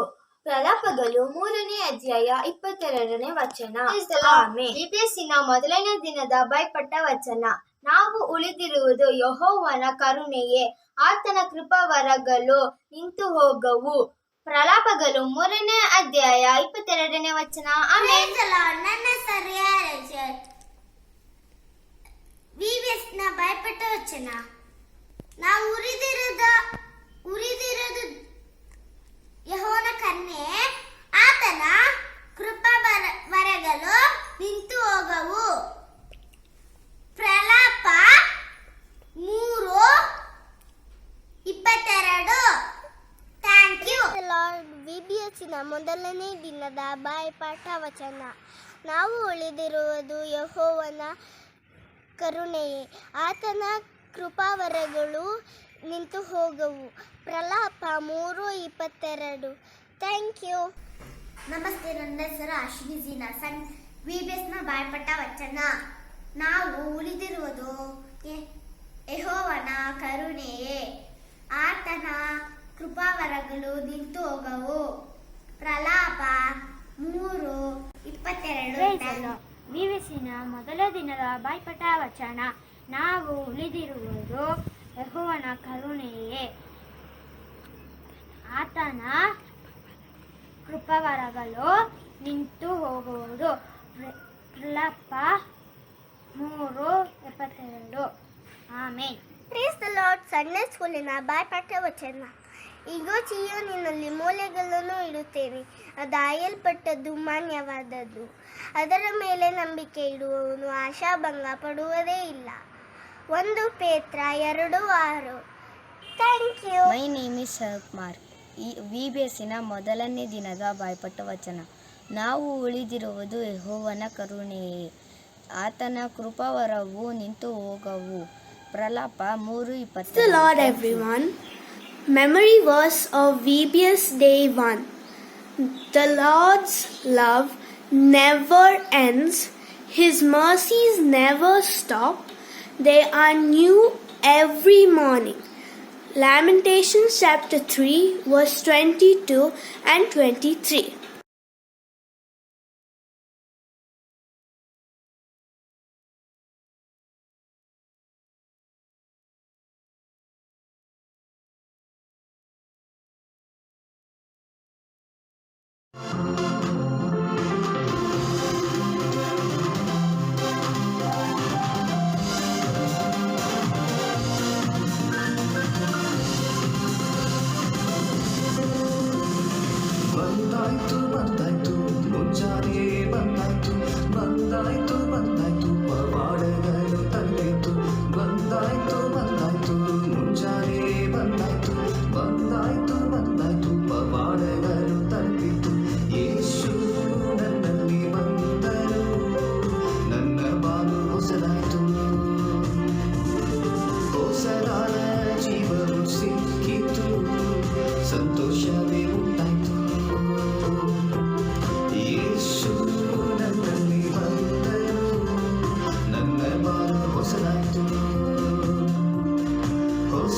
ಪ್ರಲಾಪಗಳು 3ನೇ ಅಧ್ಯಾಯ 22ನೇ ವಚನ. ಬಿಬಿಎಸ್ಸಿನ ಮೊದಲನೇ ದಿನದ ಬಾಯ್ಪಾಠ ವಚನ. ನಾವು ಉಳಿದಿರುವುದು ಯೆಹೋವನ ಕರುಣೆಯೇ, ಆತನ ಕೃಪಾವರಗಳು ನಿಂತು ಹೋಗವು. ಪ್ರಲಾಪಗಳು 3ನೇ ಅಧ್ಯಾಯ 22ನೇ ವಚನ. ಆಮೆನ್. ನನ್ನ ಹೆಸರು ವಿಬಿಎಸ್ನ ಬಾಯ್ಪಾಠ ವಚನ. ನಾವು ಉರಿದಿರೋದು ಯೆಹೋವನ ಕರುಣೆ, ಆತನ ಕೃಪಾವರಗಳು ನಿಂತು ಹೋಗವು. ಪ್ರಲಾಪ 3:22. Thank you. ವಿಬಿಎಸ್ಸಿನ ಮೊದಲನೇ ದಿನದ ಬಾಯ್ಪಾಠ ವಚನ. ನಾವು ಉಳಿದಿರುವುದು ಯೆಹೋವನ ಕರುಣೆಯೇ, ಆತನ ಕೃಪಾವರಗಳು ನಿಂತು ಹೋಗವು. ಪ್ರಲಾಪ 3:22. Thank you. ನಮಸ್ತೆ, ನನ್ನ ಹೆಸರು ಅಶ್ವಿನಿ ಜೀನಾ. ವಿಬಿಎಸ್ನ ಬಾಯ್ಪಾಠ ವಚನ. ನಾವು ಉಳಿದಿರುವುದು ಯೆಹೋವನ ಕರುಣೆಯೇ, ಆತನ ಕೃಪಾವರಗಳು ನಿಂತು ಹೋಗವು. ಪ್ರಲಾಪ 3:22. ವಿಬಿಎಸ್ಸಿನ ಮೊದಲ ದಿನದ ಬಾಯ್ಪಾಠ ವಚನ. ನಾವು ಉಳಿದಿರುವುದು ಯೆಹೋವನ ಕರುಣೆಯೇ, ಆತನ ಕೃಪಾವರಗಳು ನಿಂತು ಹೋಗುವುದು. ಪ್ರಲಾಪ 3:22. Amen. Praise the Lord. Sunday ಸ್ಕೂಲಿನ ಬಾಯ್ಪಾಠ ವಚನ. ಈಗೋ ಚೀಯೋನಿನಲ್ಲಿ ಮೂಲೆಗಳನ್ನು ಇಡುತ್ತೇನೆ, ಅದು ಆಯಲ್ಪಟ್ಟದ್ದು ಮಾನ್ಯವಾದದ್ದು. ಅದರ ಮೇಲೆ ನಂಬಿಕೆ ಇಡುವವನು ಆಶಾಭಂಗ ಪಡುವುದೇ ಇಲ್ಲ. 1 ಪೇತ್ರ 2:6. Thank you. My name is Kumar. ವಿಬಿಎಸ್ಸಿನ ಮೊದಲನೇ ದಿನದ ಬಾಯ್ಪಾಠ ವಚನ. ನಾವು ಉಳಿದಿರುವುದು ಯೆಹೋವನ ಕರುಣೆಯೇ, ಆತನ ಕೃಪಾವರವು ನಿಂತು ಹೋಗವು. ಪ್ರಲಾಪ 3:22. The Lord, everyone. Memory verse of VBS Day 1. The Lord's love never ends. His mercies never stop. They are new every morning. Lamentations chapter 3 verse 22 and 23.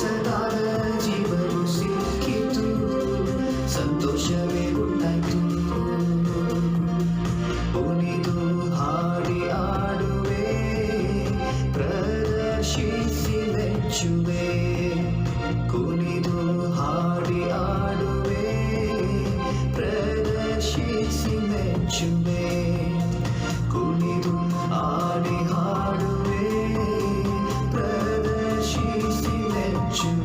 ಹೊಸದಾದ ಜೀವವು ಸಿಕ್ಕಿತು, ಸಂತೋಷವೇ ಉಂಟಾಯ್ತು. ಕುಣಿದು ಹಾಡಿ ಆಡುವೆ, ಪ್ರದರ್ಶಿಸಿ ಮೆಚ್ಚುವೆ. ಕುಣಿದು ಹಾಡಿ ಆಡುವೆ, ಪ್ರದರ್ಶಿಸಿ ಮೆಚ್ಚುವೆ. ಕುಣಿದು ಆಡಿ ಹಾಡುವೆ, ಪ್ರದರ್ಶಿಸಿ ಮೆಚ್ಚುವೆ.